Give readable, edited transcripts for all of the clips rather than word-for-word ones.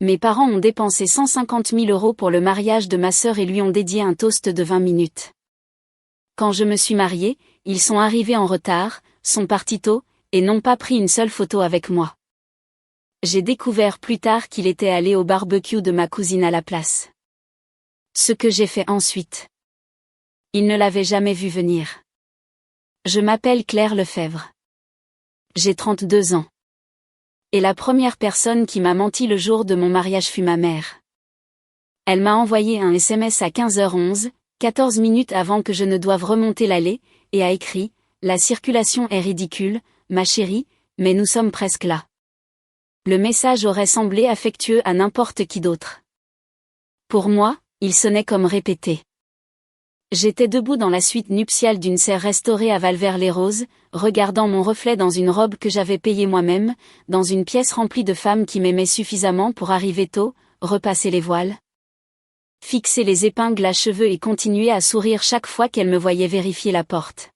Mes parents ont dépensé 150 000 € pour le mariage de ma sœur et lui ont dédié un toast de 20 minutes. Quand je me suis mariée, ils sont arrivés en retard, sont partis tôt, et n'ont pas pris une seule photo avec moi. J'ai découvert plus tard qu'il était allé au barbecue de ma cousine à la place. Ce que j'ai fait ensuite. Il ne l'avait jamais vu venir. Je m'appelle Claire Lefebvre. J'ai 32 ans. Et la première personne qui m'a menti le jour de mon mariage fut ma mère. Elle m'a envoyé un SMS à 15h11, 14 minutes avant que je ne doive remonter l'allée, et a écrit « La circulation est ridicule, ma chérie, mais nous sommes presque là ». Le message aurait semblé affectueux à n'importe qui d'autre. Pour moi, il sonnait comme répété. J'étais debout dans la suite nuptiale d'une serre restaurée à Valvert-les-Roses, regardant mon reflet dans une robe que j'avais payée moi-même, dans une pièce remplie de femmes qui m'aimaient suffisamment pour arriver tôt, repasser les voiles, fixer les épingles à cheveux et continuer à sourire chaque fois qu'elles me voyaient vérifier la porte.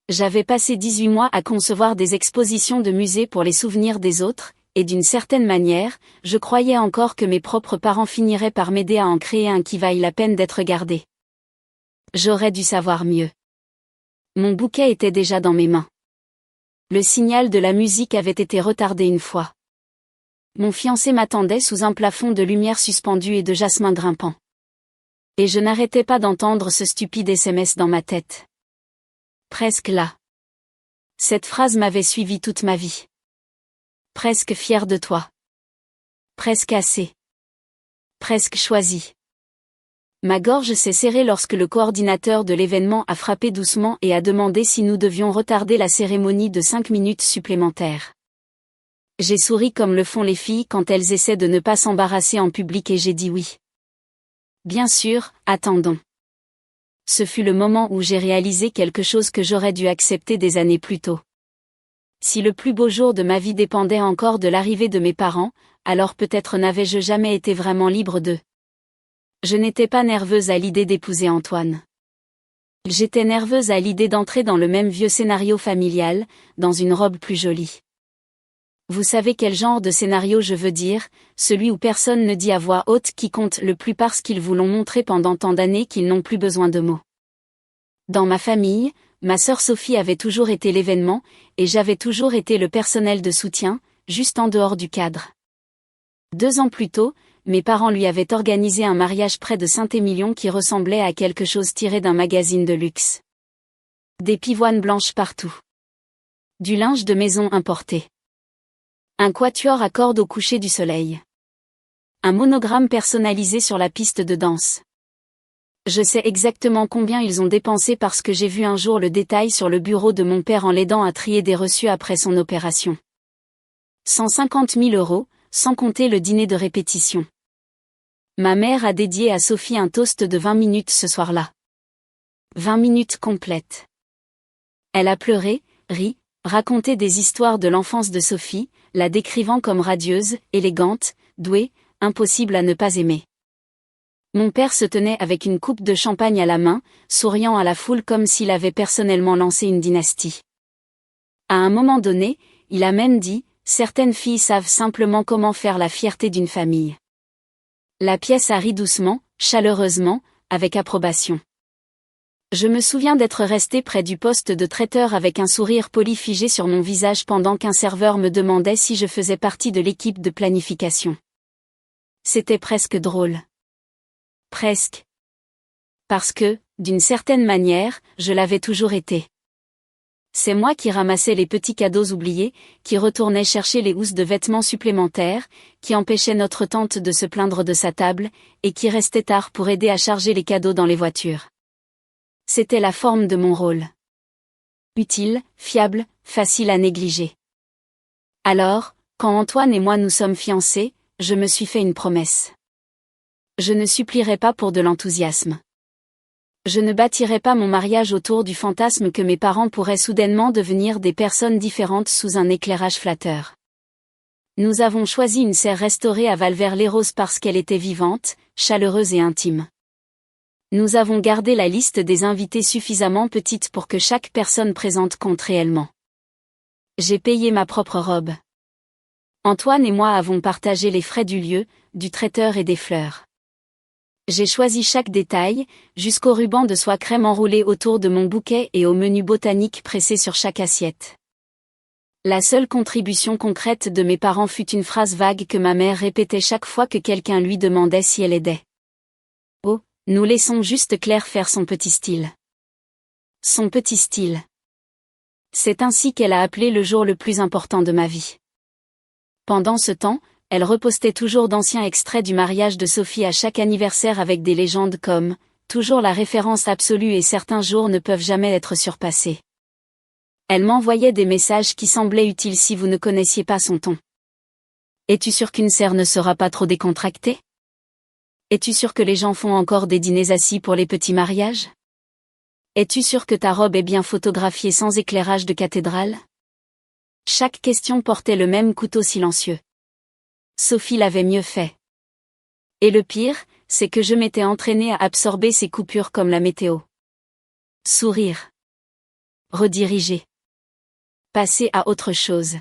J'avais passé 18 mois à concevoir des expositions de musées pour les souvenirs des autres, et d'une certaine manière, je croyais encore que mes propres parents finiraient par m'aider à en créer un qui vaille la peine d'être gardé. J'aurais dû savoir mieux. Mon bouquet était déjà dans mes mains. Le signal de la musique avait été retardé une fois. Mon fiancé m'attendait sous un plafond de lumière suspendue et de jasmin grimpant. Et je n'arrêtais pas d'entendre ce stupide SMS dans ma tête. Presque là. Cette phrase m'avait suivi toute ma vie. Presque fier de toi. Presque assez. Presque choisi. Ma gorge s'est serrée lorsque le coordinateur de l'événement a frappé doucement et a demandé si nous devions retarder la cérémonie de 5 minutes supplémentaires. J'ai souri comme le font les filles quand elles essaient de ne pas s'embarrasser en public et j'ai dit oui. Bien sûr, attendons. Ce fut le moment où j'ai réalisé quelque chose que j'aurais dû accepter des années plus tôt. Si le plus beau jour de ma vie dépendait encore de l'arrivée de mes parents, alors peut-être n'avais-je jamais été vraiment libre d'eux. Je n'étais pas nerveuse à l'idée d'épouser Antoine. J'étais nerveuse à l'idée d'entrer dans le même vieux scénario familial, dans une robe plus jolie. Vous savez quel genre de scénario je veux dire, celui où personne ne dit à voix haute qui compte le plus parce qu'ils vous l'ont montré pendant tant d'années qu'ils n'ont plus besoin de mots. Dans ma famille, ma sœur Sophie avait toujours été l'événement, et j'avais toujours été le personnel de soutien, juste en dehors du cadre. 2 ans plus tôt, mes parents lui avaient organisé un mariage près de Saint-Émilion qui ressemblait à quelque chose tiré d'un magazine de luxe. Des pivoines blanches partout. Du linge de maison importé. Un quatuor à cordes au coucher du soleil. Un monogramme personnalisé sur la piste de danse. Je sais exactement combien ils ont dépensé parce que j'ai vu un jour le détail sur le bureau de mon père en l'aidant à trier des reçus après son opération. 150 000 €, sans compter le dîner de répétition. Ma mère a dédié à Sophie un toast de 20 minutes ce soir-là. 20 minutes complètes. Elle a pleuré, ri, raconté des histoires de l'enfance de Sophie, la décrivant comme radieuse, élégante, douée, impossible à ne pas aimer. Mon père se tenait avec une coupe de champagne à la main, souriant à la foule comme s'il avait personnellement lancé une dynastie. À un moment donné, il a même dit « Certaines filles savent simplement comment faire la fierté d'une famille ». La pièce a ri doucement, chaleureusement, avec approbation. Je me souviens d'être resté près du poste de traiteur avec un sourire poli figé sur mon visage pendant qu'un serveur me demandait si je faisais partie de l'équipe de planification. C'était presque drôle. Presque. Parce que, d'une certaine manière, je l'avais toujours été. C'est moi qui ramassais les petits cadeaux oubliés, qui retournais chercher les housses de vêtements supplémentaires, qui empêchait notre tante de se plaindre de sa table, et qui restait tard pour aider à charger les cadeaux dans les voitures. C'était la forme de mon rôle. Utile, fiable, facile à négliger. Alors, quand Antoine et moi nous sommes fiancés, je me suis fait une promesse. Je ne supplierai pas pour de l'enthousiasme. Je ne bâtirai pas mon mariage autour du fantasme que mes parents pourraient soudainement devenir des personnes différentes sous un éclairage flatteur. Nous avons choisi une serre restaurée à Valvert-les-Roses parce qu'elle était vivante, chaleureuse et intime. Nous avons gardé la liste des invités suffisamment petite pour que chaque personne présente compte réellement. J'ai payé ma propre robe. Antoine et moi avons partagé les frais du lieu, du traiteur et des fleurs. J'ai choisi chaque détail, jusqu'au ruban de soie crème enroulé autour de mon bouquet et au menu botanique pressé sur chaque assiette. La seule contribution concrète de mes parents fut une phrase vague que ma mère répétait chaque fois que quelqu'un lui demandait si elle aidait. Oh, nous laissons juste Claire faire son petit style. Son petit style. C'est ainsi qu'elle a appelé le jour le plus important de ma vie. Pendant ce temps, elle repostait toujours d'anciens extraits du mariage de Sophie à chaque anniversaire avec des légendes comme « toujours la référence absolue et certains jours ne peuvent jamais être surpassés ». Elle m'envoyait des messages qui semblaient utiles si vous ne connaissiez pas son ton. Es-tu sûr qu'une serre ne sera pas trop décontractée? Es-tu sûr que les gens font encore des dîners assis pour les petits mariages? Es-tu sûr que ta robe est bien photographiée sans éclairage de cathédrale? Chaque question portait le même couteau silencieux. Sophie l'avait mieux fait. Et le pire, c'est que je m'étais entraînée à absorber ces coupures comme la météo. Sourire. Rediriger. Passer à autre chose.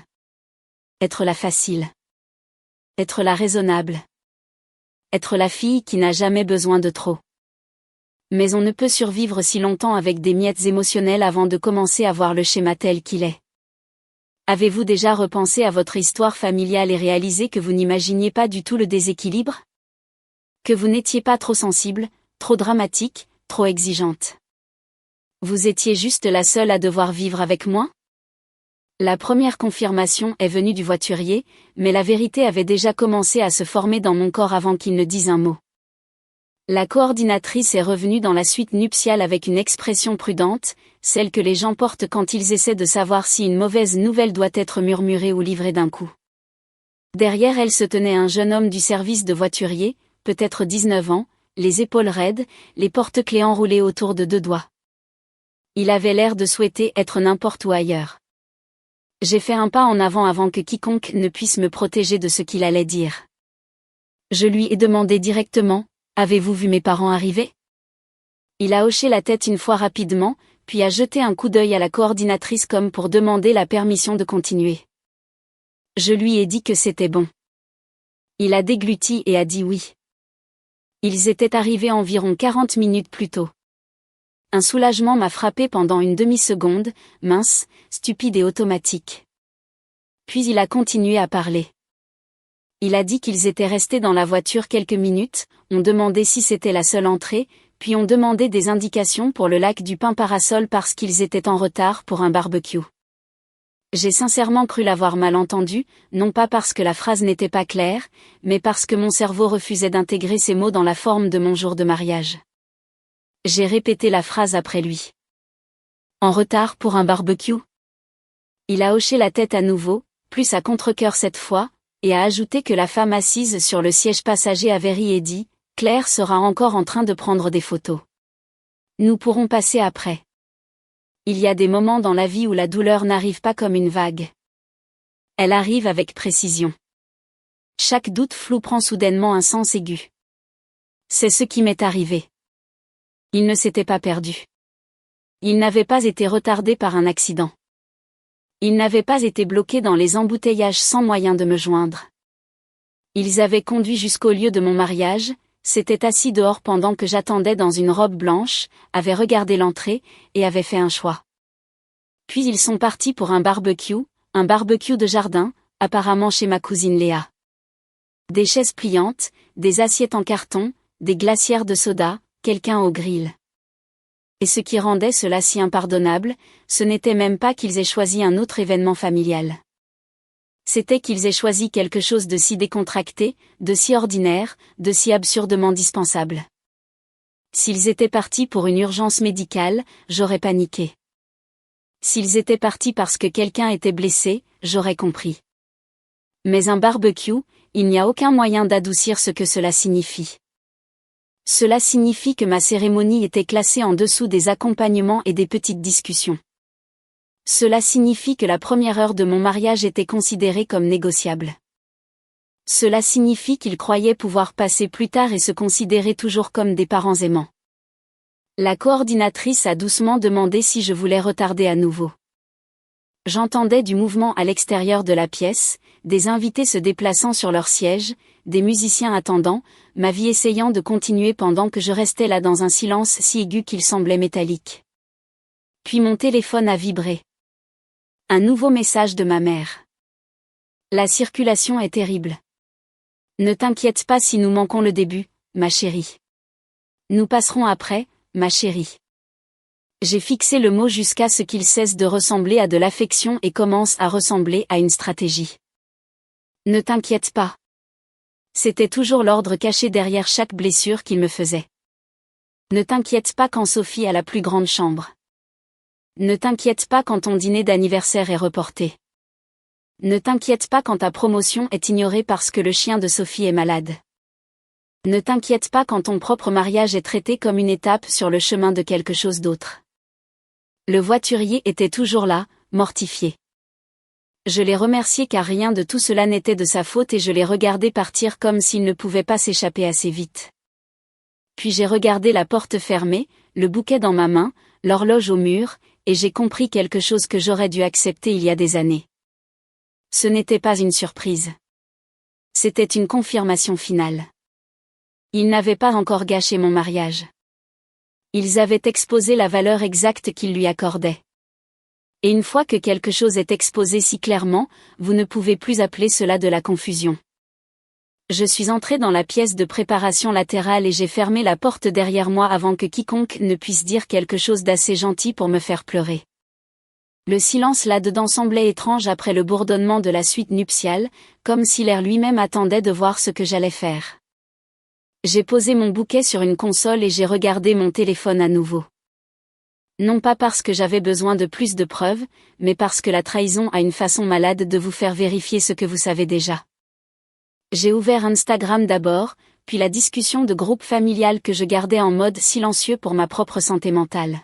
Être la facile. Être la raisonnable. Être la fille qui n'a jamais besoin de trop. Mais on ne peut survivre si longtemps avec des miettes émotionnelles avant de commencer à voir le schéma tel qu'il est. Avez-vous déjà repensé à votre histoire familiale et réalisé que vous n'imaginiez pas du tout le déséquilibre? Que vous n'étiez pas trop sensible, trop dramatique, trop exigeante. Vous étiez juste la seule à devoir vivre avec moi? La première confirmation est venue du voiturier, mais la vérité avait déjà commencé à se former dans mon corps avant qu'il ne dise un mot. La coordinatrice est revenue dans la suite nuptiale avec une expression prudente, celle que les gens portent quand ils essaient de savoir si une mauvaise nouvelle doit être murmurée ou livrée d'un coup. Derrière elle se tenait un jeune homme du service de voiturier, peut-être 19 ans, les épaules raides, les porte-clés enroulés autour de 2 doigts. Il avait l'air de souhaiter être n'importe où ailleurs. J'ai fait un pas en avant que quiconque ne puisse me protéger de ce qu'il allait dire. Je lui ai demandé directement, « Avez-vous vu mes parents arriver ?» Il a hoché la tête une fois rapidement, puis a jeté un coup d'œil à la coordinatrice comme pour demander la permission de continuer. Je lui ai dit que c'était bon. Il a dégluti et a dit oui. Ils étaient arrivés environ 40 minutes plus tôt. Un soulagement m'a frappé pendant une demi-seconde, mince, stupide et automatique. Puis il a continué à parler. Il a dit qu'ils étaient restés dans la voiture quelques minutes, ont demandé si c'était la seule entrée, puis ont demandé des indications pour le lac du Pin Parasol parce qu'ils étaient en retard pour un barbecue. J'ai sincèrement cru l'avoir mal entendu, non pas parce que la phrase n'était pas claire, mais parce que mon cerveau refusait d'intégrer ces mots dans la forme de mon jour de mariage. J'ai répété la phrase après lui. En retard pour un barbecue? Il a hoché la tête à nouveau, plus à contre-cœur cette fois, et a ajouté que la femme assise sur le siège passager avait ri et dit, « Claire sera encore en train de prendre des photos. Nous pourrons passer après. » Il y a des moments dans la vie où la douleur n'arrive pas comme une vague. Elle arrive avec précision. Chaque doute flou prend soudainement un sens aigu. C'est ce qui m'est arrivé. Il ne s'était pas perdu. Il n'avait pas été retardé par un accident. Il n'avait pas été bloqué dans les embouteillages sans moyen de me joindre. Ils avaient conduit jusqu'au lieu de mon mariage, s'étaient assis dehors pendant que j'attendais dans une robe blanche, avaient regardé l'entrée, et avaient fait un choix. Puis ils sont partis pour un barbecue de jardin, apparemment chez ma cousine Léa. Des chaises pliantes, des assiettes en carton, des glacières de soda, quelqu'un au grill. Et ce qui rendait cela si impardonnable, ce n'était même pas qu'ils aient choisi un autre événement familial. C'était qu'ils aient choisi quelque chose de si décontracté, de si ordinaire, de si absurdement dispensable. S'ils étaient partis pour une urgence médicale, j'aurais paniqué. S'ils étaient partis parce que quelqu'un était blessé, j'aurais compris. Mais un barbecue, il n'y a aucun moyen d'adoucir ce que cela signifie. Cela signifie que ma cérémonie était classée en dessous des accompagnements et des petites discussions. Cela signifie que la première heure de mon mariage était considérée comme négociable. Cela signifie qu'ils croyaient pouvoir passer plus tard et se considérer toujours comme des parents aimants. La coordinatrice a doucement demandé si je voulais retarder à nouveau. J'entendais du mouvement à l'extérieur de la pièce, des invités se déplaçant sur leur siège, des musiciens attendant, ma vie essayant de continuer pendant que je restais là dans un silence si aigu qu'il semblait métallique. Puis mon téléphone a vibré. Un nouveau message de ma mère. La circulation est terrible. Ne t'inquiète pas si nous manquons le début, ma chérie. Nous passerons après, ma chérie. J'ai fixé le mot jusqu'à ce qu'il cesse de ressembler à de l'affection et commence à ressembler à une stratégie. Ne t'inquiète pas. C'était toujours l'ordre caché derrière chaque blessure qu'il me faisait. Ne t'inquiète pas quand Sophie a la plus grande chambre. Ne t'inquiète pas quand ton dîner d'anniversaire est reporté. Ne t'inquiète pas quand ta promotion est ignorée parce que le chien de Sophie est malade. Ne t'inquiète pas quand ton propre mariage est traité comme une étape sur le chemin de quelque chose d'autre. Le voiturier était toujours là, mortifié. Je l'ai remercié car rien de tout cela n'était de sa faute et je l'ai regardé partir comme s'il ne pouvait pas s'échapper assez vite. Puis j'ai regardé la porte fermée, le bouquet dans ma main, l'horloge au mur, et j'ai compris quelque chose que j'aurais dû accepter il y a des années. Ce n'était pas une surprise. C'était une confirmation finale. Ils n'avaient pas encore gâché mon mariage. Ils avaient exposé la valeur exacte qu'ils lui accordaient. Et une fois que quelque chose est exposé si clairement, vous ne pouvez plus appeler cela de la confusion. Je suis entré dans la pièce de préparation latérale et j'ai fermé la porte derrière moi avant que quiconque ne puisse dire quelque chose d'assez gentil pour me faire pleurer. Le silence là-dedans semblait étrange après le bourdonnement de la suite nuptiale, comme si l'air lui-même attendait de voir ce que j'allais faire. J'ai posé mon bouquet sur une console et j'ai regardé mon téléphone à nouveau. Non pas parce que j'avais besoin de plus de preuves, mais parce que la trahison a une façon malade de vous faire vérifier ce que vous savez déjà. J'ai ouvert Instagram d'abord, puis la discussion de groupe familial que je gardais en mode silencieux pour ma propre santé mentale.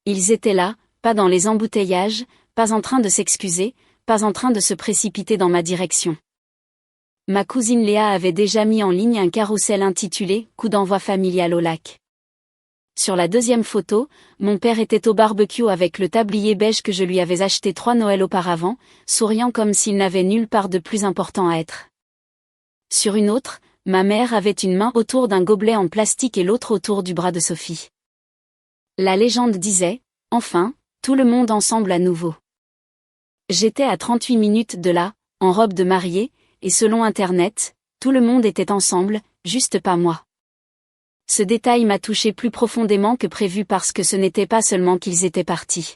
Ils étaient là, pas dans les embouteillages, pas en train de s'excuser, pas en train de se précipiter dans ma direction. Ma cousine Léa avait déjà mis en ligne un carrousel intitulé « Coup d'envoi familial au lac ». Sur la deuxième photo, mon père était au barbecue avec le tablier beige que je lui avais acheté 3 Noëls auparavant, souriant comme s'il n'avait nulle part de plus important à être. Sur une autre, ma mère avait une main autour d'un gobelet en plastique et l'autre autour du bras de Sophie. La légende disait « Enfin, tout le monde ensemble à nouveau ». J'étais à 38 minutes de là, en robe de mariée, et selon Internet, tout le monde était ensemble, juste pas moi. Ce détail m'a touché plus profondément que prévu parce que ce n'était pas seulement qu'ils étaient partis.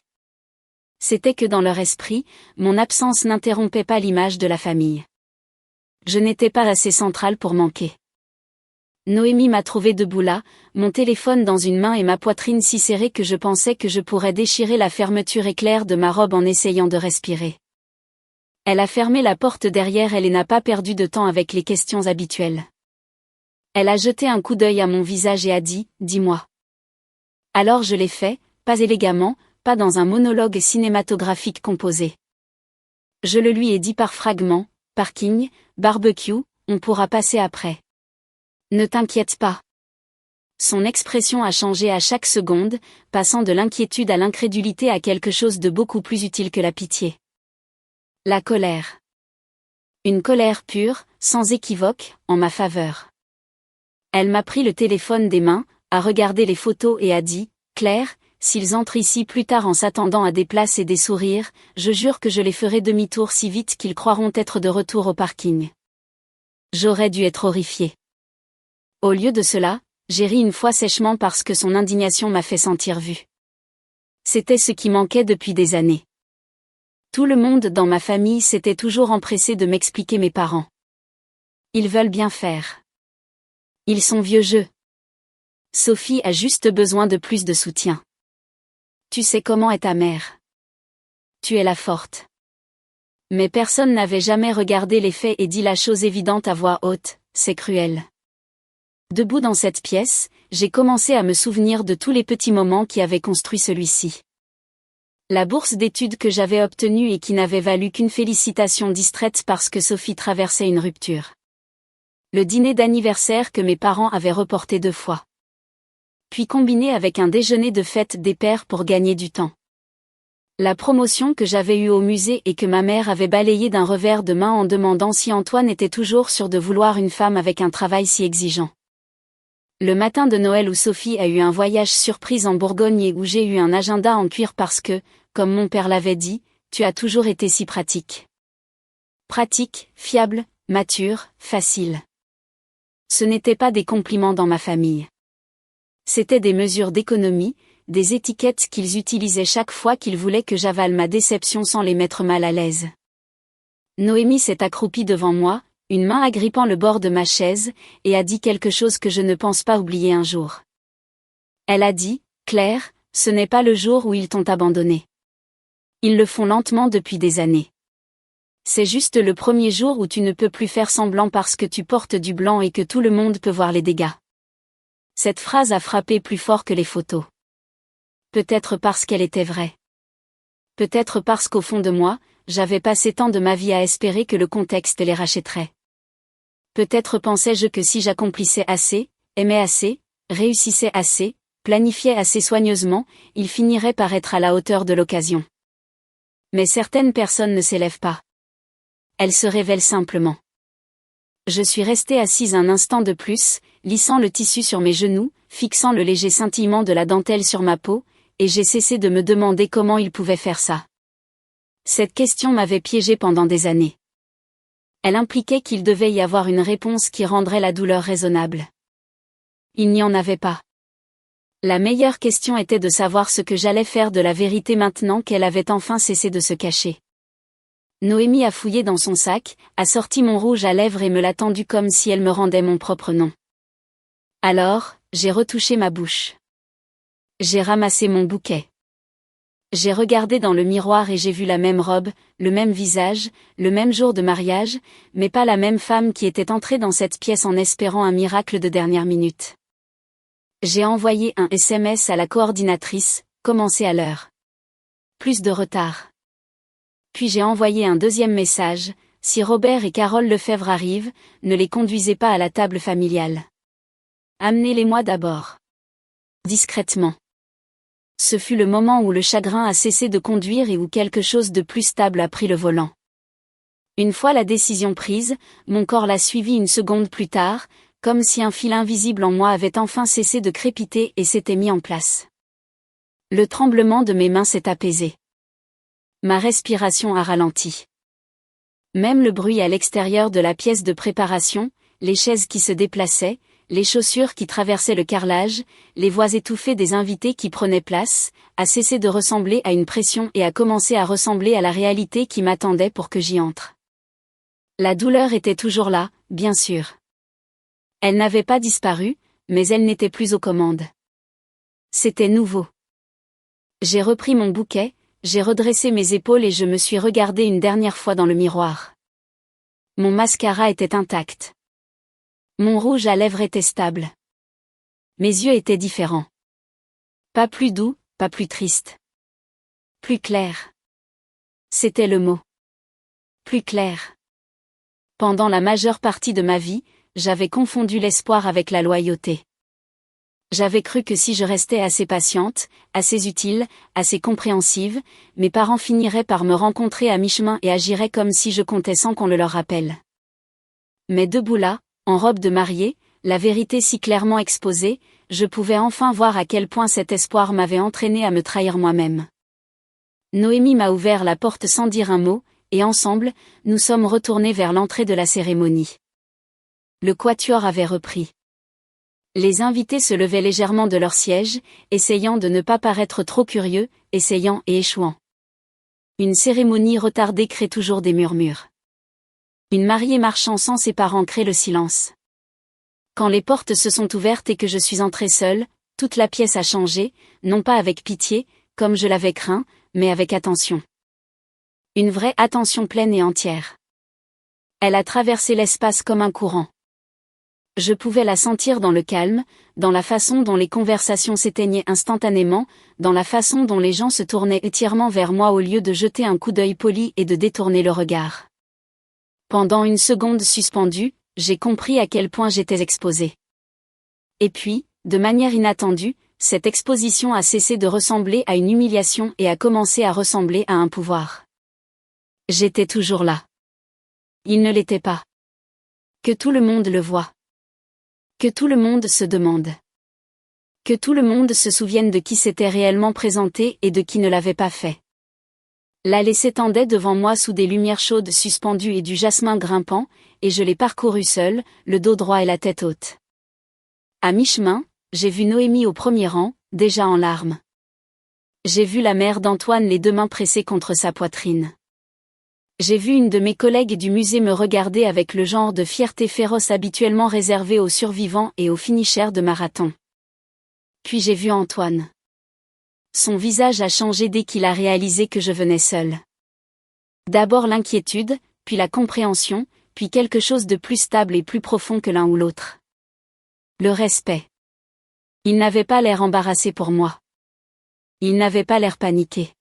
C'était que dans leur esprit, mon absence n'interrompait pas l'image de la famille. Je n'étais pas assez centrale pour manquer. Noémie m'a trouvé debout là, mon téléphone dans une main et ma poitrine si serrée que je pensais que je pourrais déchirer la fermeture éclair de ma robe en essayant de respirer. Elle a fermé la porte derrière elle et n'a pas perdu de temps avec les questions habituelles. Elle a jeté un coup d'œil à mon visage et a dit « Dis-moi ». Alors je l'ai fait, pas élégamment, pas dans un monologue cinématographique composé. Je le lui ai dit par fragments, parking, barbecue, on pourra passer après. Ne t'inquiète pas. Son expression a changé à chaque seconde, passant de l'inquiétude à l'incrédulité à quelque chose de beaucoup plus utile que la pitié. La colère. Une colère pure, sans équivoque, en ma faveur. Elle m'a pris le téléphone des mains, a regardé les photos et a dit « Claire, s'ils entrent ici plus tard en s'attendant à des places et des sourires, je jure que je les ferai demi-tour si vite qu'ils croiront être de retour au parking. » J'aurais dû être horrifiée. Au lieu de cela, j'ai ri une fois sèchement parce que son indignation m'a fait sentir vue. C'était ce qui manquait depuis des années. Tout le monde dans ma famille s'était toujours empressé de m'expliquer mes parents. Ils veulent bien faire. Ils sont vieux jeux. Sophie a juste besoin de plus de soutien. Tu sais comment est ta mère. Tu es la forte. Mais personne n'avait jamais regardé les faits et dit la chose évidente à voix haute, c'est cruel. Debout dans cette pièce, j'ai commencé à me souvenir de tous les petits moments qui avaient construit celui-ci. La bourse d'études que j'avais obtenue et qui n'avait valu qu'une félicitation distraite parce que Sophie traversait une rupture. Le dîner d'anniversaire que mes parents avaient reporté 2 fois. Puis combiné avec un déjeuner de fête des pères pour gagner du temps. La promotion que j'avais eue au musée et que ma mère avait balayée d'un revers de main en demandant si Antoine était toujours sûr de vouloir une femme avec un travail si exigeant. Le matin de Noël où Sophie a eu un voyage surprise en Bourgogne et où j'ai eu un agenda en cuir parce que, comme mon père l'avait dit, tu as toujours été si pratique. Pratique, fiable, mature, facile. Ce n'étaient pas des compliments dans ma famille. C'étaient des mesures d'économie, des étiquettes qu'ils utilisaient chaque fois qu'ils voulaient que j'avale ma déception sans les mettre mal à l'aise. Noémie s'est accroupie devant moi, une main agrippant le bord de ma chaise, et a dit quelque chose que je ne pense pas oublier un jour. Elle a dit, « Claire, ce n'est pas le jour où ils t'ont abandonné. Ils le font lentement depuis des années. C'est juste le premier jour où tu ne peux plus faire semblant parce que tu portes du blanc et que tout le monde peut voir les dégâts. » Cette phrase a frappé plus fort que les photos. Peut-être parce qu'elle était vraie. Peut-être parce qu'au fond de moi, j'avais passé tant de ma vie à espérer que le contexte les rachèterait. Peut-être pensais-je que si j'accomplissais assez, aimais assez, réussissais assez, planifiais assez soigneusement, ils finiraient par être à la hauteur de l'occasion. Mais certaines personnes ne s'élèvent pas. Elles se révèlent simplement. Je suis restée assise un instant de plus, lissant le tissu sur mes genoux, fixant le léger scintillement de la dentelle sur ma peau, et j'ai cessé de me demander comment il pouvait faire ça. Cette question m'avait piégée pendant des années. Elle impliquait qu'il devait y avoir une réponse qui rendrait la douleur raisonnable. Il n'y en avait pas. La meilleure question était de savoir ce que j'allais faire de la vérité maintenant qu'elle avait enfin cessé de se cacher. Noémie a fouillé dans son sac, a sorti mon rouge à lèvres et me l'a tendu comme si elle me rendait mon propre nom. Alors, j'ai retouché ma bouche. J'ai ramassé mon bouquet. J'ai regardé dans le miroir et j'ai vu la même robe, le même visage, le même jour de mariage, mais pas la même femme qui était entrée dans cette pièce en espérant un miracle de dernière minute. J'ai envoyé un SMS à la coordinatrice, commencez à l'heure. Plus de retard. Puis j'ai envoyé un deuxième message, si Robert et Carole Lefebvre arrivent, ne les conduisez pas à la table familiale. Amenez-les-moi d'abord. Discrètement. Ce fut le moment où le chagrin a cessé de conduire et où quelque chose de plus stable a pris le volant. Une fois la décision prise, mon corps l'a suivi une seconde plus tard, comme si un fil invisible en moi avait enfin cessé de crépiter et s'était mis en place. Le tremblement de mes mains s'est apaisé. Ma respiration a ralenti. Même le bruit à l'extérieur de la pièce de préparation, les chaises qui se déplaçaient, les chaussures qui traversaient le carrelage, les voix étouffées des invités qui prenaient place, a cessé de ressembler à une pression et a commencé à ressembler à la réalité qui m'attendait pour que j'y entre. La douleur était toujours là, bien sûr. Elle n'avait pas disparu, mais elle n'était plus aux commandes. C'était nouveau. J'ai repris mon bouquet, j'ai redressé mes épaules et je me suis regardée une dernière fois dans le miroir. Mon mascara était intact. Mon rouge à lèvres était stable. Mes yeux étaient différents. Pas plus doux, pas plus tristes. Plus clair. C'était le mot. Plus clair. Pendant la majeure partie de ma vie, j'avais confondu l'espoir avec la loyauté. J'avais cru que si je restais assez patiente, assez utile, assez compréhensive, mes parents finiraient par me rencontrer à mi-chemin et agiraient comme si je comptais sans qu'on le leur rappelle. Mais debout là, en robe de mariée, la vérité si clairement exposée, je pouvais enfin voir à quel point cet espoir m'avait entraîné à me trahir moi-même. Noémie m'a ouvert la porte sans dire un mot, et ensemble, nous sommes retournés vers l'entrée de la cérémonie. Le quatuor avait repris. Les invités se levaient légèrement de leur siège, essayant de ne pas paraître trop curieux, essayant et échouant. Une cérémonie retardée crée toujours des murmures. Une mariée marchant sans ses parents crée le silence. Quand les portes se sont ouvertes et que je suis entrée seule, toute la pièce a changé, non pas avec pitié, comme je l'avais craint, mais avec attention. Une vraie attention pleine et entière. Elle a traversé l'espace comme un courant. Je pouvais la sentir dans le calme, dans la façon dont les conversations s'éteignaient instantanément, dans la façon dont les gens se tournaient entièrement vers moi au lieu de jeter un coup d'œil poli et de détourner le regard. Pendant une seconde suspendue, j'ai compris à quel point j'étais exposée. Et puis, de manière inattendue, cette exposition a cessé de ressembler à une humiliation et a commencé à ressembler à un pouvoir. J'étais toujours là. Il ne l'était pas. Que tout le monde le voie. Que tout le monde se demande. Que tout le monde se souvienne de qui s'était réellement présenté et de qui ne l'avait pas fait. L'allée s'étendait devant moi sous des lumières chaudes suspendues et du jasmin grimpant, et je l'ai parcourue seule, le dos droit et la tête haute. À mi-chemin, j'ai vu Noémie au premier rang, déjà en larmes. J'ai vu la mère d'Antoine les deux mains pressées contre sa poitrine. J'ai vu une de mes collègues du musée me regarder avec le genre de fierté féroce habituellement réservé aux survivants et aux finishers de marathon. Puis j'ai vu Antoine. Son visage a changé dès qu'il a réalisé que je venais seule. D'abord l'inquiétude, puis la compréhension, puis quelque chose de plus stable et plus profond que l'un ou l'autre. Le respect. Il n'avait pas l'air embarrassé pour moi. Il n'avait pas l'air paniqué.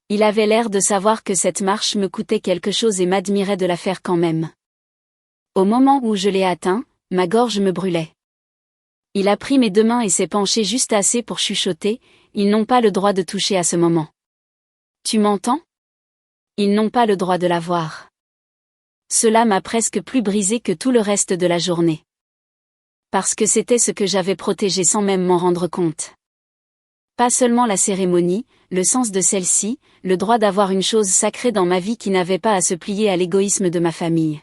Il avait l'air de savoir que cette marche me coûtait quelque chose et m'admirait de la faire quand même. Au moment où je l'ai atteint, ma gorge me brûlait. Il a pris mes deux mains et s'est penché juste assez pour chuchoter, « Ils n'ont pas le droit de toucher à ce moment. Tu m'entends ? Ils n'ont pas le droit de la voir. » Cela m'a presque plus brisé que tout le reste de la journée. Parce que c'était ce que j'avais protégé sans même m'en rendre compte. Pas seulement la cérémonie, le sens de celle-ci, le droit d'avoir une chose sacrée dans ma vie qui n'avait pas à se plier à l'égoïsme de ma famille.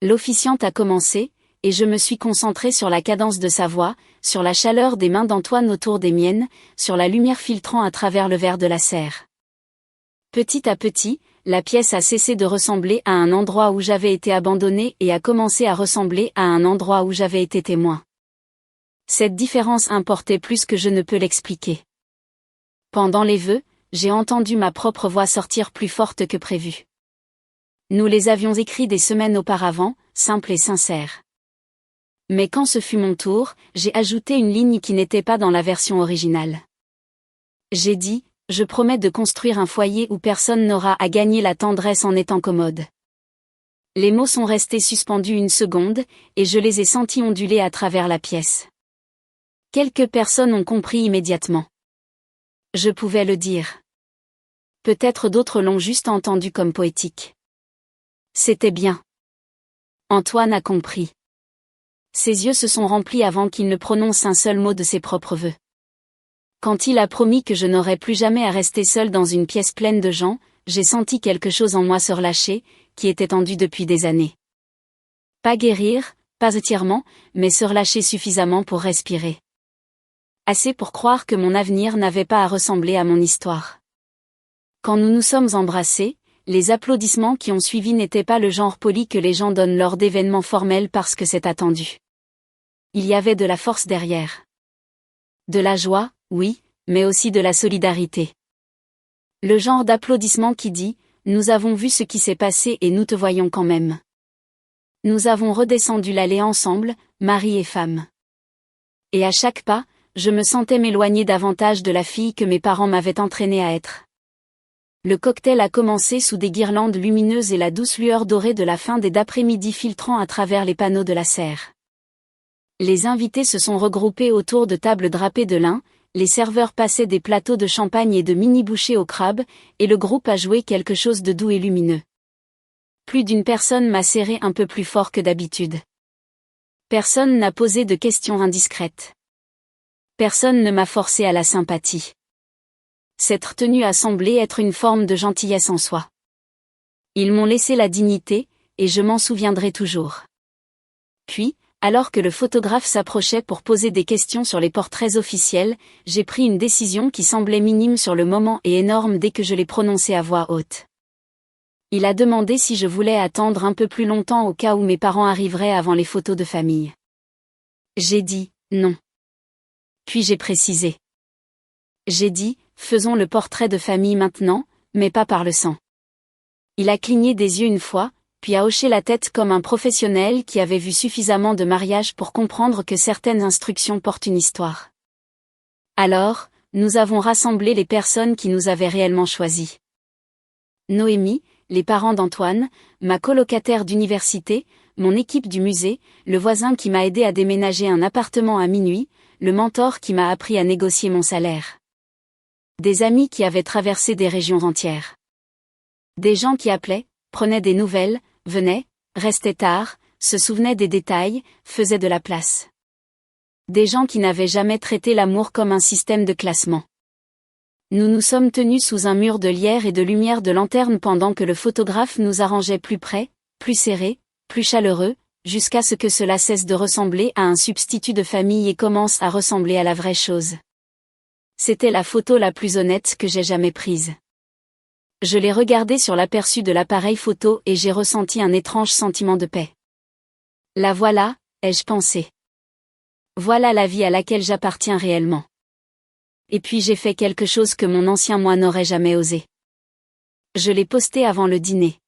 L'officiante a commencé, et je me suis concentrée sur la cadence de sa voix, sur la chaleur des mains d'Antoine autour des miennes, sur la lumière filtrant à travers le verre de la serre. Petit à petit, la pièce a cessé de ressembler à un endroit où j'avais été abandonnée et a commencé à ressembler à un endroit où j'avais été témoin. Cette différence importait plus que je ne peux l'expliquer. Pendant les vœux, j'ai entendu ma propre voix sortir plus forte que prévu. Nous les avions écrits des semaines auparavant, simples et sincères. Mais quand ce fut mon tour, j'ai ajouté une ligne qui n'était pas dans la version originale. J'ai dit, je promets de construire un foyer où personne n'aura à gagner la tendresse en étant commode. Les mots sont restés suspendus une seconde, et je les ai sentis onduler à travers la pièce. Quelques personnes ont compris immédiatement. Je pouvais le dire. Peut-être d'autres l'ont juste entendu comme poétique. C'était bien. Antoine a compris. Ses yeux se sont remplis avant qu'il ne prononce un seul mot de ses propres vœux. Quand il a promis que je n'aurais plus jamais à rester seule dans une pièce pleine de gens, j'ai senti quelque chose en moi se relâcher, qui était tendu depuis des années. Pas guérir, pas entièrement, mais se relâcher suffisamment pour respirer. Assez pour croire que mon avenir n'avait pas à ressembler à mon histoire. Quand nous nous sommes embrassés, les applaudissements qui ont suivi n'étaient pas le genre poli que les gens donnent lors d'événements formels parce que c'est attendu. Il y avait de la force derrière. De la joie, oui, mais aussi de la solidarité. Le genre d'applaudissement qui dit « Nous avons vu ce qui s'est passé et nous te voyons quand même. » Nous avons redescendu l'allée ensemble, mari et femme. Et à chaque pas, je me sentais m'éloigner davantage de la fille que mes parents m'avaient entraînée à être. Le cocktail a commencé sous des guirlandes lumineuses et la douce lueur dorée de la fin des d'après-midi filtrant à travers les panneaux de la serre. Les invités se sont regroupés autour de tables drapées de lin, les serveurs passaient des plateaux de champagne et de mini-bouchées au crabe, et le groupe a joué quelque chose de doux et lumineux. Plus d'une personne m'a serré un peu plus fort que d'habitude. Personne n'a posé de questions indiscrètes. Personne ne m'a forcé à la sympathie. S'être tenu a semblé être une forme de gentillesse en soi. Ils m'ont laissé la dignité, et je m'en souviendrai toujours. Puis, alors que le photographe s'approchait pour poser des questions sur les portraits officiels, j'ai pris une décision qui semblait minime sur le moment et énorme dès que je l'ai prononcée à voix haute. Il a demandé si je voulais attendre un peu plus longtemps au cas où mes parents arriveraient avant les photos de famille. J'ai dit « non ». Puis j'ai précisé. J'ai dit « faisons le portrait de famille maintenant, mais pas par le sang ». Il a cligné des yeux une fois, puis a hoché la tête comme un professionnel qui avait vu suffisamment de mariages pour comprendre que certaines instructions portent une histoire. Alors, nous avons rassemblé les personnes qui nous avaient réellement choisis. Noémie, les parents d'Antoine, ma colocataire d'université, mon équipe du musée, le voisin qui m'a aidé à déménager un appartement à minuit, le mentor qui m'a appris à négocier mon salaire. Des amis qui avaient traversé des régions entières. Des gens qui appelaient, prenaient des nouvelles, venaient, restaient tard, se souvenaient des détails, faisaient de la place. Des gens qui n'avaient jamais traité l'amour comme un système de classement. Nous nous sommes tenus sous un mur de lierre et de lumière de lanterne pendant que le photographe nous arrangeait plus près, plus serré, plus chaleureux, jusqu'à ce que cela cesse de ressembler à un substitut de famille et commence à ressembler à la vraie chose. C'était la photo la plus honnête que j'ai jamais prise. Je l'ai regardée sur l'aperçu de l'appareil photo et j'ai ressenti un étrange sentiment de paix. La voilà, ai-je pensé. Voilà la vie à laquelle j'appartiens réellement. Et puis j'ai fait quelque chose que mon ancien moi n'aurait jamais osé. Je l'ai posté avant le dîner.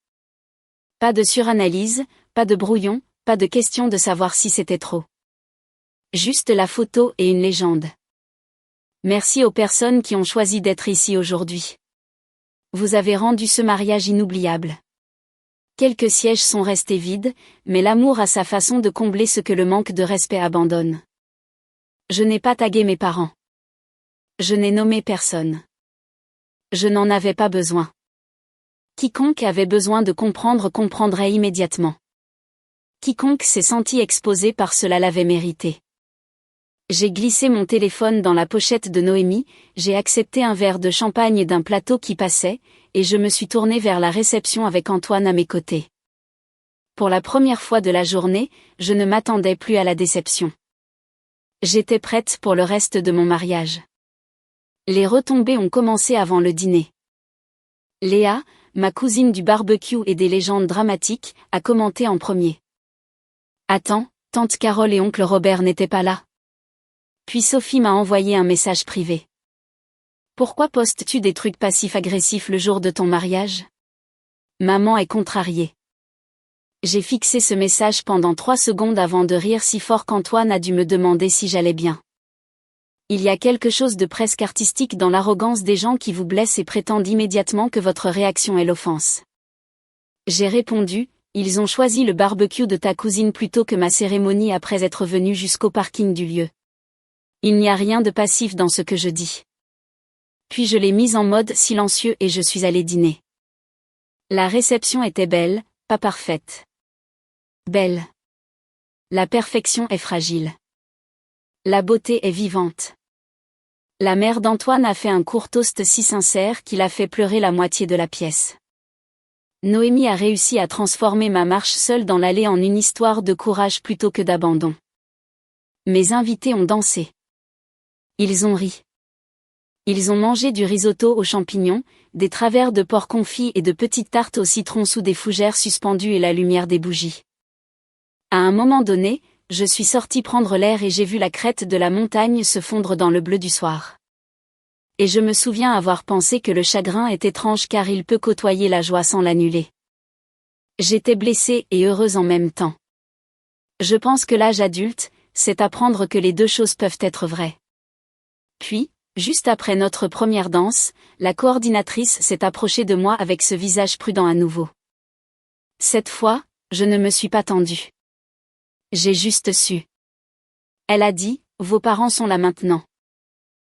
Pas de suranalyse, pas de brouillon, pas de question de savoir si c'était trop. Juste la photo et une légende. Merci aux personnes qui ont choisi d'être ici aujourd'hui. Vous avez rendu ce mariage inoubliable. Quelques sièges sont restés vides, mais l'amour a sa façon de combler ce que le manque de respect abandonne. Je n'ai pas tagué mes parents. Je n'ai nommé personne. Je n'en avais pas besoin. Quiconque avait besoin de comprendre comprendrait immédiatement. Quiconque s'est senti exposé par cela l'avait mérité. J'ai glissé mon téléphone dans la pochette de Noémie, j'ai accepté un verre de champagne d'un plateau qui passait, et je me suis tournée vers la réception avec Antoine à mes côtés. Pour la première fois de la journée, je ne m'attendais plus à la déception. J'étais prête pour le reste de mon mariage. Les retombées ont commencé avant le dîner. Léa, ma cousine du barbecue et des légendes dramatiques, a commenté en premier. Attends, tante Carole et oncle Robert n'étaient pas là. Puis Sophie m'a envoyé un message privé. Pourquoi postes-tu des trucs passifs-agressifs le jour de ton mariage? Maman est contrariée. J'ai fixé ce message pendant 3 secondes avant de rire si fort qu'Antoine a dû me demander si j'allais bien. Il y a quelque chose de presque artistique dans l'arrogance des gens qui vous blessent et prétendent immédiatement que votre réaction est l'offense. J'ai répondu, ils ont choisi le barbecue de ta cousine plutôt que ma cérémonie après être venus jusqu'au parking du lieu. Il n'y a rien de passif dans ce que je dis. Puis je l'ai mise en mode silencieux et je suis allée dîner. La réception était belle, pas parfaite. Belle. La perfection est fragile. La beauté est vivante. La mère d'Antoine a fait un court toast si sincère qu'il a fait pleurer la moitié de la pièce. Noémie a réussi à transformer ma marche seule dans l'allée en une histoire de courage plutôt que d'abandon. Mes invités ont dansé. Ils ont ri. Ils ont mangé du risotto aux champignons, des travers de porc confit et de petites tartes au citron sous des fougères suspendues et la lumière des bougies. À un moment donné, je suis sortie prendre l'air et j'ai vu la crête de la montagne se fondre dans le bleu du soir. Et je me souviens avoir pensé que le chagrin est étrange car il peut côtoyer la joie sans l'annuler. J'étais blessée et heureuse en même temps. Je pense que l'âge adulte, c'est apprendre que les deux choses peuvent être vraies. Puis, juste après notre première danse, la coordinatrice s'est approchée de moi avec ce visage prudent à nouveau. Cette fois, je ne me suis pas tendue. J'ai juste su. Elle a dit, vos parents sont là maintenant.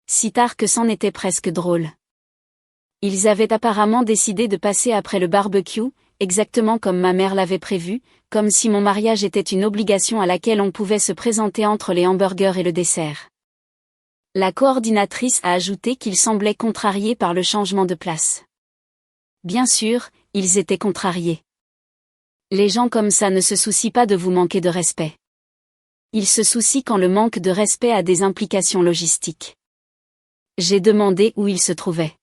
Si tard que c'en était presque drôle. Ils avaient apparemment décidé de passer après le barbecue, exactement comme ma mère l'avait prévu, comme si mon mariage était une obligation à laquelle on pouvait se présenter entre les hamburgers et le dessert. La coordinatrice a ajouté qu'ils semblaient contrariés par le changement de place. Bien sûr, ils étaient contrariés. Les gens comme ça ne se soucient pas de vous manquer de respect. Ils se soucient quand le manque de respect a des implications logistiques. J'ai demandé où ils se trouvaient.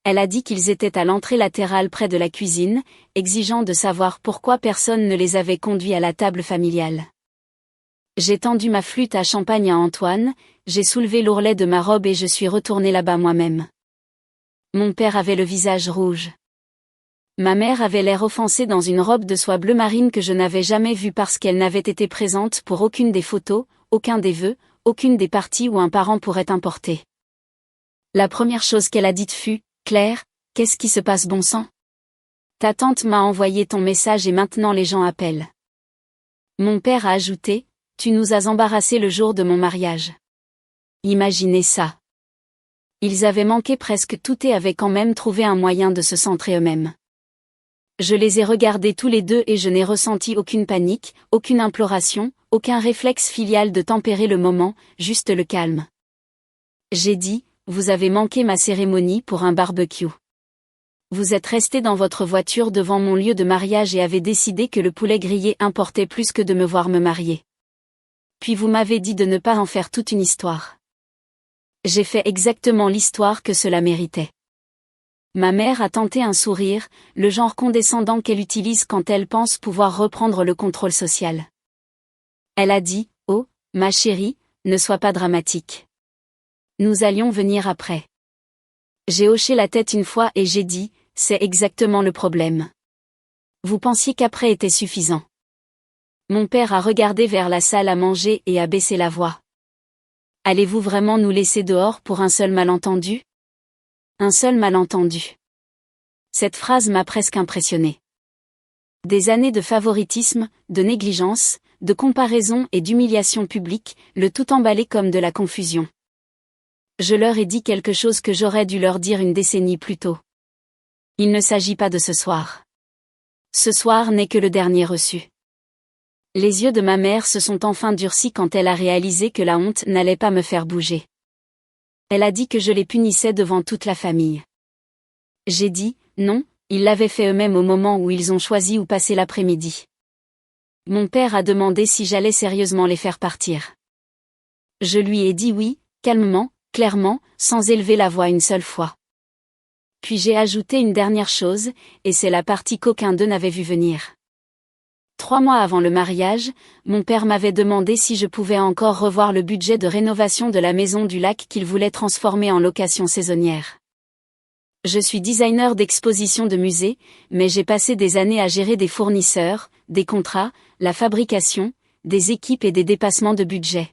Elle a dit qu'ils étaient à l'entrée latérale près de la cuisine, exigeant de savoir pourquoi personne ne les avait conduits à la table familiale. J'ai tendu ma flûte à champagne à Antoine, j'ai soulevé l'ourlet de ma robe et je suis retournée là-bas moi-même. Mon père avait le visage rouge. Ma mère avait l'air offensée dans une robe de soie bleu marine que je n'avais jamais vue parce qu'elle n'avait été présente pour aucune des photos, aucun des vœux, aucune des parties où un parent pourrait importer. La première chose qu'elle a dite fut, « Claire, qu'est-ce qui se passe bon sang? Ta tante m'a envoyé ton message et maintenant les gens appellent. » Mon père a ajouté, « Tu nous as embarrassés le jour de mon mariage. Imaginez ça. Ils avaient manqué presque tout et avaient quand même trouvé un moyen de se centrer eux-mêmes. Je les ai regardés tous les deux et je n'ai ressenti aucune panique, aucune imploration, aucun réflexe filial de tempérer le moment, juste le calme. J'ai dit, vous avez manqué ma cérémonie pour un barbecue. Vous êtes restés dans votre voiture devant mon lieu de mariage et avez décidé que le poulet grillé importait plus que de me voir me marier. Puis vous m'avez dit de ne pas en faire toute une histoire. J'ai fait exactement l'histoire que cela méritait. Ma mère a tenté un sourire, le genre condescendant qu'elle utilise quand elle pense pouvoir reprendre le contrôle social. Elle a dit, « Oh, ma chérie, ne sois pas dramatique. Nous allions venir après. » J'ai hoché la tête une fois et j'ai dit, « C'est exactement le problème. Vous pensiez qu'après était suffisant. » Mon père a regardé vers la salle à manger et a baissé la voix. « Allez-vous vraiment nous laisser dehors pour un seul malentendu ? » Un seul malentendu. Cette phrase m'a presque impressionné. Des années de favoritisme, de négligence, de comparaison et d'humiliation publique, le tout emballé comme de la confusion. Je leur ai dit quelque chose que j'aurais dû leur dire une décennie plus tôt. Il ne s'agit pas de ce soir. Ce soir n'est que le dernier reçu. Les yeux de ma mère se sont enfin durcis quand elle a réalisé que la honte n'allait pas me faire bouger. Elle a dit que je les punissais devant toute la famille. J'ai dit, non, ils l'avaient fait eux-mêmes au moment où ils ont choisi où passer l'après-midi. Mon père a demandé si j'allais sérieusement les faire partir. Je lui ai dit oui, calmement, clairement, sans élever la voix une seule fois. Puis j'ai ajouté une dernière chose, et c'est la partie qu'aucun d'eux n'avait vu venir. 3 mois avant le mariage, mon père m'avait demandé si je pouvais encore revoir le budget de rénovation de la maison du lac qu'il voulait transformer en location saisonnière. Je suis designer d'exposition de musée, mais j'ai passé des années à gérer des fournisseurs, des contrats, la fabrication, des équipes et des dépassements de budget.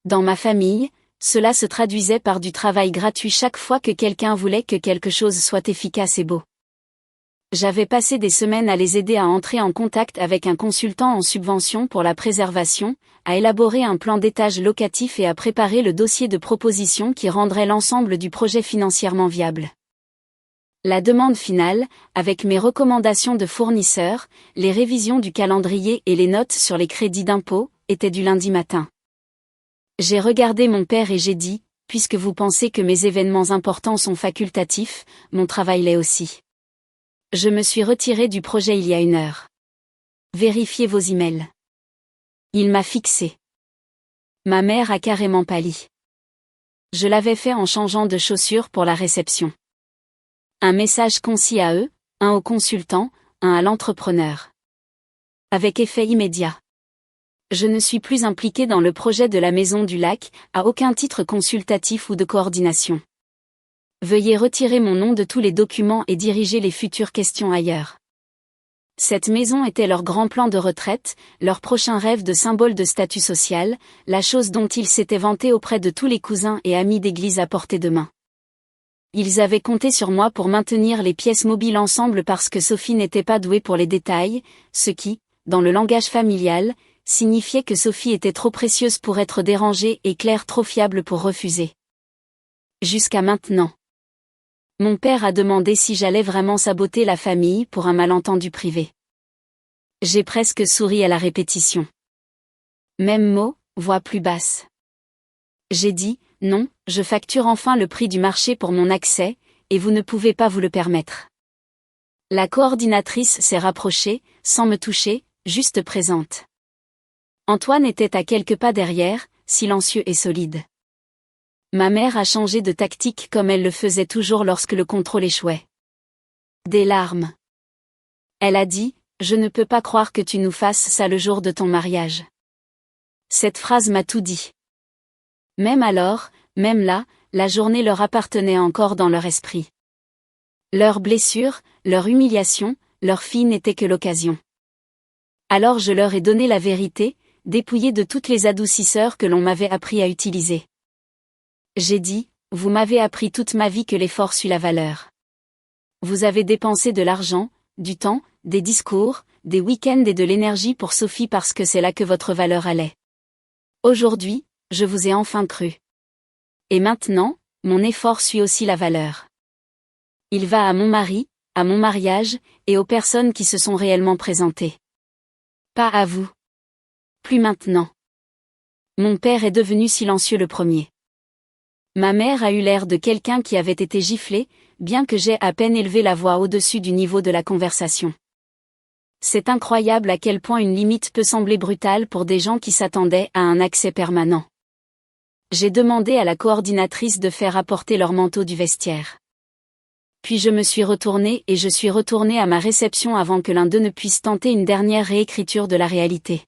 Dans ma famille, cela se traduisait par du travail gratuit chaque fois que quelqu'un voulait que quelque chose soit efficace et beau. J'avais passé des semaines à les aider à entrer en contact avec un consultant en subvention pour la préservation, à élaborer un plan d'étage locatif et à préparer le dossier de proposition qui rendrait l'ensemble du projet financièrement viable. La demande finale, avec mes recommandations de fournisseurs, les révisions du calendrier et les notes sur les crédits d'impôt, était du lundi matin. J'ai regardé mon père et j'ai dit, puisque vous pensez que mes événements importants sont facultatifs, mon travail l'est aussi. Je me suis retiré du projet il y a 1 heure. Vérifiez vos emails. Il m'a fixé. Ma mère a carrément pâli. Je l'avais fait en changeant de chaussures pour la réception. Un message concis à eux, un au consultant, un à l'entrepreneur. Avec effet immédiat. Je ne suis plus impliqué dans le projet de la Maison du Lac, à aucun titre consultatif ou de coordination. Veuillez retirer mon nom de tous les documents et diriger les futures questions ailleurs. Cette maison était leur grand plan de retraite, leur prochain rêve de symbole de statut social, la chose dont ils s'étaient vantés auprès de tous les cousins et amis d'église à portée de main. Ils avaient compté sur moi pour maintenir les pièces mobiles ensemble parce que Sophie n'était pas douée pour les détails, ce qui, dans le langage familial, signifiait que Sophie était trop précieuse pour être dérangée et Claire trop fiable pour refuser. Jusqu'à maintenant. Mon père a demandé si j'allais vraiment saboter la famille pour un malentendu privé. J'ai presque souri à la répétition. Même mot, voix plus basse. J'ai dit, non, je facture enfin le prix du marché pour mon accès, et vous ne pouvez pas vous le permettre. La coordinatrice s'est rapprochée, sans me toucher, juste présente. Antoine était à quelques pas derrière, silencieux et solide. Ma mère a changé de tactique comme elle le faisait toujours lorsque le contrôle échouait. Des larmes. Elle a dit, je ne peux pas croire que tu nous fasses ça le jour de ton mariage. Cette phrase m'a tout dit. Même alors, même là, la journée leur appartenait encore dans leur esprit. Leur blessure, leur humiliation, leur fille n'était que l'occasion. Alors je leur ai donné la vérité, dépouillée de toutes les adoucisseurs que l'on m'avait appris à utiliser. J'ai dit, vous m'avez appris toute ma vie que l'effort suit la valeur. Vous avez dépensé de l'argent, du temps, des discours, des week-ends et de l'énergie pour Sophie parce que c'est là que votre valeur allait. Aujourd'hui, je vous ai enfin cru. Et maintenant, mon effort suit aussi la valeur. Il va à mon mari, à mon mariage, et aux personnes qui se sont réellement présentées. Pas à vous. Plus maintenant. Mon père est devenu silencieux le premier. Ma mère a eu l'air de quelqu'un qui avait été giflé, bien que j'aie à peine élevé la voix au-dessus du niveau de la conversation. C'est incroyable à quel point une limite peut sembler brutale pour des gens qui s'attendaient à un accès permanent. J'ai demandé à la coordinatrice de faire apporter leur manteau du vestiaire. Puis je me suis retournée et je suis retournée à ma réception avant que l'un d'eux ne puisse tenter une dernière réécriture de la réalité.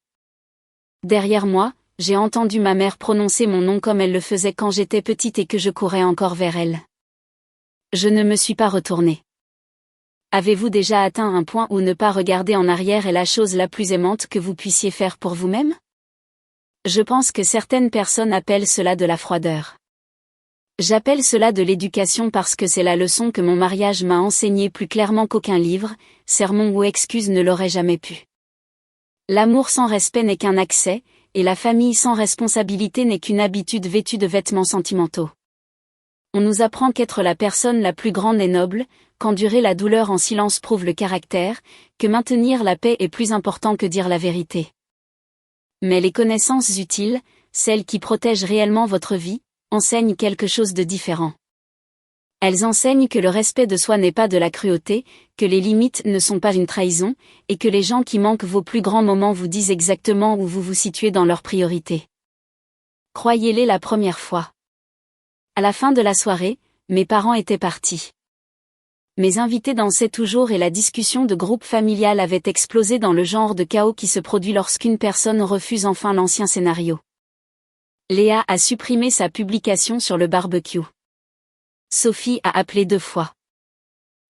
Derrière moi, j'ai entendu ma mère prononcer mon nom comme elle le faisait quand j'étais petite et que je courais encore vers elle. Je ne me suis pas retournée. Avez-vous déjà atteint un point où ne pas regarder en arrière est la chose la plus aimante que vous puissiez faire pour vous-même? Je pense que certaines personnes appellent cela de la froideur. J'appelle cela de l'éducation parce que c'est la leçon que mon mariage m'a enseignée plus clairement qu'aucun livre, sermon ou excuse ne l'aurait jamais pu. L'amour sans respect n'est qu'un accès, et la famille sans responsabilité n'est qu'une habitude vêtue de vêtements sentimentaux. On nous apprend qu'être la personne la plus grande est noble, qu'endurer la douleur en silence prouve le caractère, que maintenir la paix est plus important que dire la vérité. Mais les connaissances utiles, celles qui protègent réellement votre vie, enseignent quelque chose de différent. Elles enseignent que le respect de soi n'est pas de la cruauté, que les limites ne sont pas une trahison, et que les gens qui manquent vos plus grands moments vous disent exactement où vous vous situez dans leurs priorités. Croyez-les la première fois. À la fin de la soirée, mes parents étaient partis. Mes invités dansaient toujours et la discussion de groupe familial avait explosé dans le genre de chaos qui se produit lorsqu'une personne refuse enfin l'ancien scénario. Léa a supprimé sa publication sur le barbecue. Sophie a appelé 2 fois.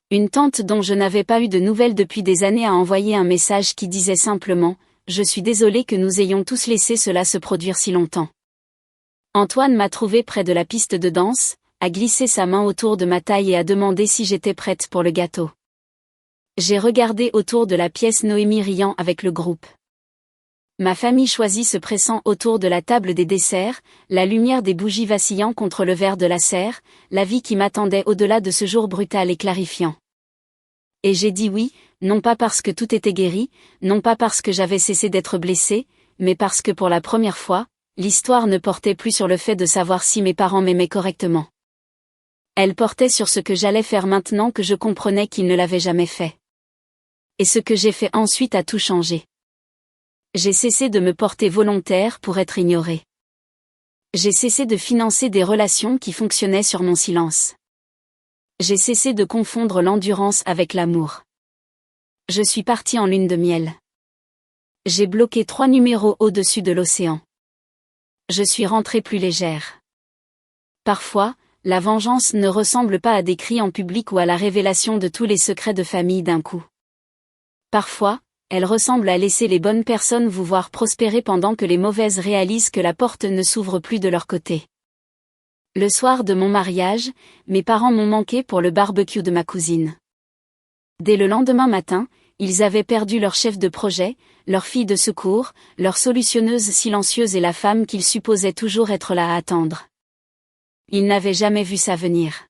Une tante dont je n'avais pas eu de nouvelles depuis des années a envoyé un message qui disait simplement « Je suis désolée que nous ayons tous laissé cela se produire si longtemps ». Antoine m'a trouvé près de la piste de danse, a glissé sa main autour de ma taille et a demandé si j'étais prête pour le gâteau. J'ai regardé autour de la pièce Noémie riant avec le groupe. Ma famille choisit se pressant autour de la table des desserts, la lumière des bougies vacillant contre le verre de la serre, la vie qui m'attendait au-delà de ce jour brutal et clarifiant. Et j'ai dit oui, non pas parce que tout était guéri, non pas parce que j'avais cessé d'être blessée, mais parce que pour la première fois, l'histoire ne portait plus sur le fait de savoir si mes parents m'aimaient correctement. Elle portait sur ce que j'allais faire maintenant que je comprenais qu'ils ne l'avaient jamais fait. Et ce que j'ai fait ensuite a tout changé. J'ai cessé de me porter volontaire pour être ignorée. J'ai cessé de financer des relations qui fonctionnaient sur mon silence. J'ai cessé de confondre l'endurance avec l'amour. Je suis partie en lune de miel. J'ai bloqué 3 numéros au-dessus de l'océan. Je suis rentrée plus légère. Parfois, la vengeance ne ressemble pas à des cris en public ou à la révélation de tous les secrets de famille d'un coup. Parfois, elle ressemble à laisser les bonnes personnes vous voir prospérer pendant que les mauvaises réalisent que la porte ne s'ouvre plus de leur côté. Le soir de mon mariage, mes parents m'ont manqué pour le barbecue de ma cousine. Dès le lendemain matin, ils avaient perdu leur chef de projet, leur fille de secours, leur solutionneuse silencieuse et la femme qu'ils supposaient toujours être là à attendre. Ils n'avaient jamais vu ça venir.